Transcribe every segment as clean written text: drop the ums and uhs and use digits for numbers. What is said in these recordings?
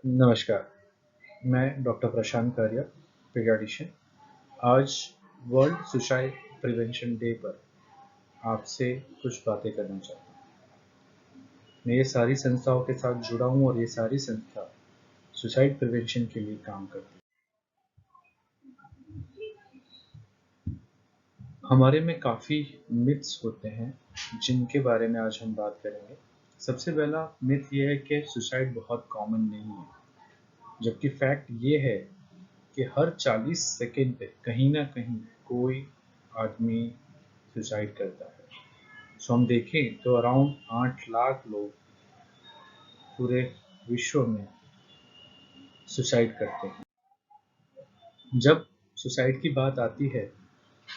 नमस्कार, मैं डॉक्टर प्रशांत कारिया, पीडियाट्रिशियन। आज वर्ल्ड सुसाइड प्रिवेंशन डे पर आपसे कुछ बातें करना चाहता हूँ। मैं ये सारी संस्थाओं के साथ जुड़ा हूँ और ये सारी संस्था सुसाइड प्रिवेंशन के लिए काम करती है। हमारे में काफ़ी मिथ्स होते हैं जिनके बारे में आज हम बात करेंगे। सबसे पहला मिथ ये है कि सुसाइड बहुत कॉमन नहीं है, जबकि फैक्ट ये है कि हर 40 सेकंड पे कहीं ना कहीं कोई आदमी सुसाइड करता है। सो हम देखें तो अराउंड 8 लाख लोग पूरे विश्व में सुसाइड करते हैं। जब सुसाइड की बात आती है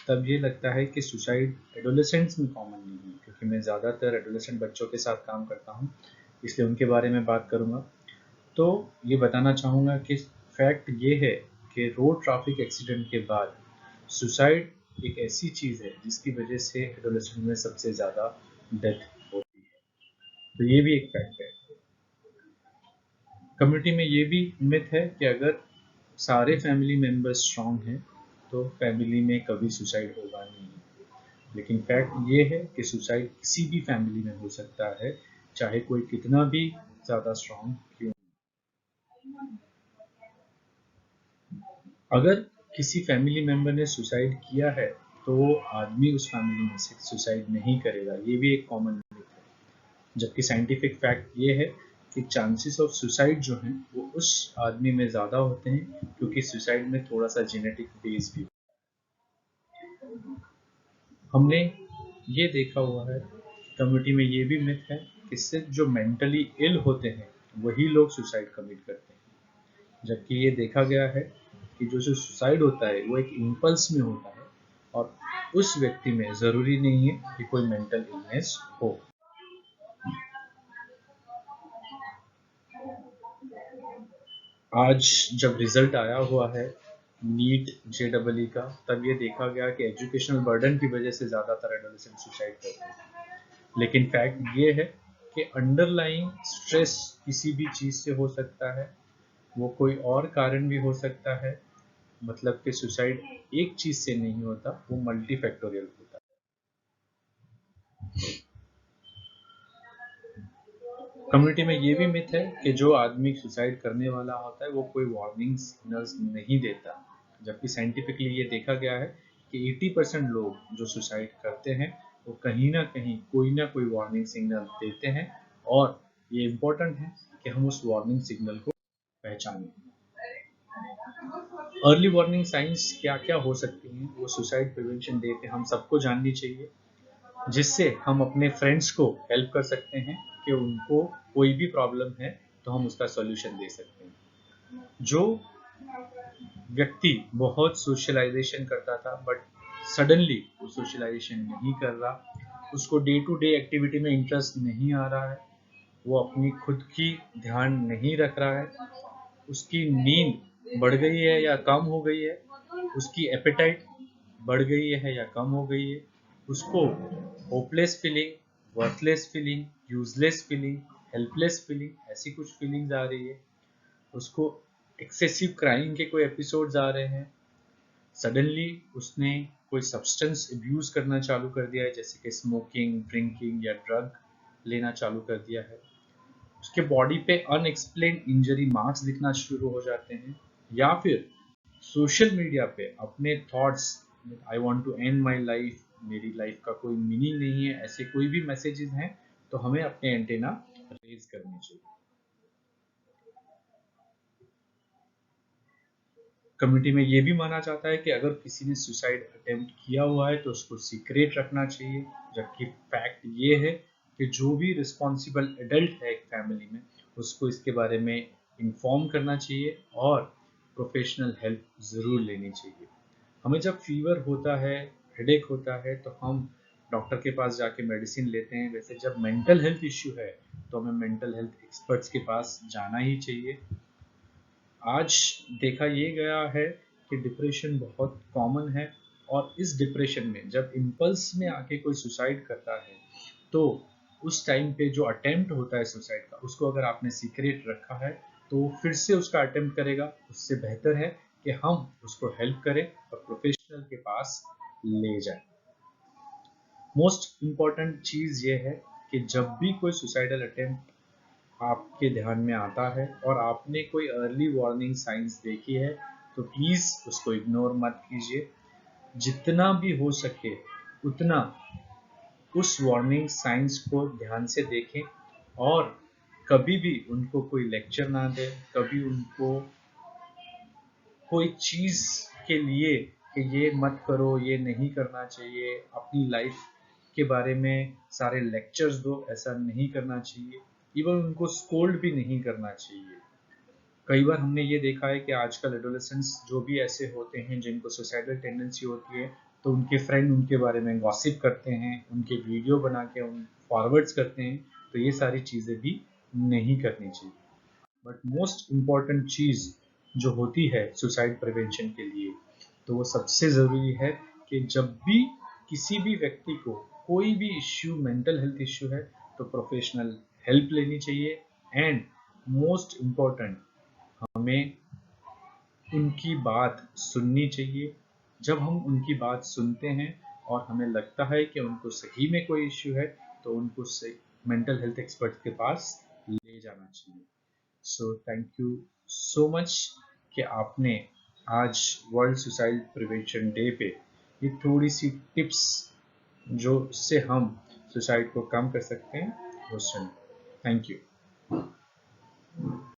तब ये लगता है कि सुसाइड एडोलेसेंट्स में कॉमन नहीं है, क्योंकि मैं ज़्यादातर एडोलेसेंट बच्चों के साथ काम करता हूँ, इसलिए उनके बारे में बात करूँगा। तो ये बताना चाहूँगा कि फैक्ट ये है कि रोड ट्रैफिक एक्सीडेंट के बाद सुसाइड एक ऐसी चीज़ है जिसकी वजह से एडोलेसेंट में सबसे ज़्यादा डेथ होती है। तो ये भी एक फैक्ट है। कम्युनिटी में ये भी मिथ है कि अगर सारे फैमिली मेम्बर्स स्ट्रांग हैं तो फैमिली में कभी सुसाइड होगा नहीं, लेकिन फैक्ट ये है कि सुसाइड किसी भी फैमिली में हो सकता है, चाहे कोई कितना भी ज़्यादा स्ट्रांग क्यों। अगर किसी फैमिली मेम्बर ने सुसाइड किया है तो वो आदमी उस फैमिली में से सुसाइड नहीं करेगा, ये भी एक कॉमन मिथ है। जबकि साइंटिफिक फैक्ट ये है कि चांसेस ऑफ सुसाइड जो हैं वो उस आदमी में ज़्यादा होते हैं, क्योंकि सुसाइड में थोड़ा सा जेनेटिक बेस भी। हमने ये देखा हुआ है, कम्युनिटी में ये भी मिथ है कि सिर्फ जो मेंटली इल होते हैं वही लोग सुसाइड कमिट करते हैं, जबकि ये देखा गया है कि जो सुसाइड होता है वो एक इम्पल्स में होता है और उस व्यक्ति में ज़रूरी नहीं है कि कोई मेंटल इलनेस हो। आज जब रिजल्ट आया हुआ है नीट जेईई का, तब ये देखा गया कि एजुकेशनल बर्डन की वजह से ज़्यादातर एडोलेसेंट सुसाइड करते हैं। लेकिन फैक्ट ये है कि अंडरलाइंग स्ट्रेस किसी भी चीज़ से हो सकता है, वो कोई और कारण भी हो सकता है। मतलब कि सुसाइड एक चीज़ से नहीं होता, वो मल्टीफैक्टोरियल होता है। कम्युनिटी में ये भी मिथ है कि जो आदमी सुसाइड करने वाला होता है वो कोई वार्निंग सिग्नल्स नहीं देता, जबकि साइंटिफिकली ये देखा गया है कि 80% लोग जो सुसाइड करते हैं वो कहीं ना कहीं कोई ना कोई वार्निंग सिग्नल देते हैं, और ये इम्पोर्टेंट है कि हम उस वार्निंग सिग्नल को पहचानें। अर्ली वार्निंग साइंस क्या क्या हो सकती हैं वो सुसाइड प्रिवेंशन डे पे हम सबको जाननी चाहिए, जिससे हम अपने फ्रेंड्स को हेल्प कर सकते हैं कि उनको कोई भी प्रॉब्लम है तो हम उसका सॉल्यूशन दे सकते हैं। जो व्यक्ति बहुत सोशलाइजेशन करता था बट सडनली वो सोशलाइजेशन नहीं कर रहा, उसको डे टू डे एक्टिविटी में इंटरेस्ट नहीं आ रहा है, वो अपनी खुद की ध्यान नहीं रख रहा है, उसकी नींद बढ़ गई है या कम हो गई है, उसकी एपेटाइट बढ़ गई है या कम हो गई है, उसको hopeless feeling, worthless feeling, useless feeling, helpless feeling, ऐसी कुछ फीलिंग्स आ रही है, उसको एक्सेसिव क्राइम के कोई एपिसोड्स आ रहे हैं, सडनली उसने कोई सब्सटेंस अब्यूज करना चालू कर दिया है, जैसे कि स्मोकिंग, ड्रिंकिंग या ड्रग लेना चालू कर दिया है, उसके बॉडी पे अनएक्सप्लेन्ड इंजरी मार्क्स दिखना शुरू हो जाते हैं, या फिर सोशल मीडिया पे अपने thoughts, I want to end my life, मेरी लाइफ का कोई मीनिंग नहीं है, ऐसे कोई भी मैसेजेस हैं, तो हमें अपने एंटेना रेज करने चाहिए। कम्युनिटी में ये भी माना जाता है कि अगर किसी ने सुसाइड अटेम्प्ट किया हुआ है तो उसको सीक्रेट रखना चाहिए, जबकि फैक्ट ये है कि जो भी रिस्पॉन्सिबल एडल्ट है एक फैमिली में उसको इसके बारे में इन्फॉर्म करना चाहिए और प्रोफेशनल हेल्प ज़रूर लेनी चाहिए। हमें जब फीवर होता है, हेडेक होता है, तो हम डॉक्टर के पास जाके मेडिसिन लेते हैं। वैसे जब मेंटल हेल्थ इश्यू है तो हमें मेंटल हेल्थ एक्सपर्ट्स के पास जाना ही चाहिए। आज देखा ये गया है कि डिप्रेशन बहुत कॉमन है, और इस डिप्रेशन में जब इम्पल्स में आके कोई सुसाइड करता है तो उस टाइम पे जो अटेम्प्ट होता है सुसाइड का, उसको अगर आपने सीक्रेट रखा है तो फिर से उसका अटेम्प्ट करेगा, उससे बेहतर है कि हम उसको हेल्प करें और प्रोफेशनल के पास ले जाएं। मोस्ट इम्पॉर्टेंट चीज़ ये है कि जब भी कोई सुसाइडल अटेम्प्ट आपके ध्यान में आता है और आपने कोई अर्ली वार्निंग साइंस देखी है, तो प्लीज़ उसको इग्नोर मत कीजिए। जितना भी हो सके उतना उस वार्निंग साइंस को ध्यान से देखें और कभी भी उनको कोई लेक्चर ना दें, कभी उनको कोई चीज़ के लिए कि ये मत करो, ये नहीं करना चाहिए, अपनी लाइफ के बारे में सारे लेक्चर्स दो, ऐसा नहीं करना चाहिए। इवन उनको स्कोल्ड भी नहीं करना चाहिए। कई बार हमने ये देखा है कि आजकल एडोलेसेंट्स जो भी ऐसे होते हैं जिनको सुसाइडल टेंडेंसी होती है, तो उनके फ्रेंड उनके बारे में गॉसिप करते हैं, उनके वीडियो बना के उन फॉरवर्ड्स करते हैं, तो ये सारी चीज़ें भी नहीं करनी चाहिए। बट मोस्ट इम्पॉर्टेंट चीज़ जो होती है सुसाइड प्रिवेंशन के लिए, तो वो सबसे ज़रूरी है कि जब भी किसी भी व्यक्ति को कोई भी इश्यू, मेंटल हेल्थ इश्यू है, तो प्रोफेशनल हेल्प लेनी चाहिए। एंड मोस्ट इम्पॉर्टेंट, हमें उनकी बात सुननी चाहिए। जब हम उनकी बात सुनते हैं और हमें लगता है कि उनको सही में कोई इश्यू है, तो उनको मेंटल हेल्थ एक्सपर्ट के पास ले जाना चाहिए। So thank you so much कि आपने आज वर्ल्ड सुसाइड प्रिवेंशन डे पे ये थोड़ी सी टिप्स जो से हम सुसाइड को कम कर सकते हैं वो सुने। Thank you.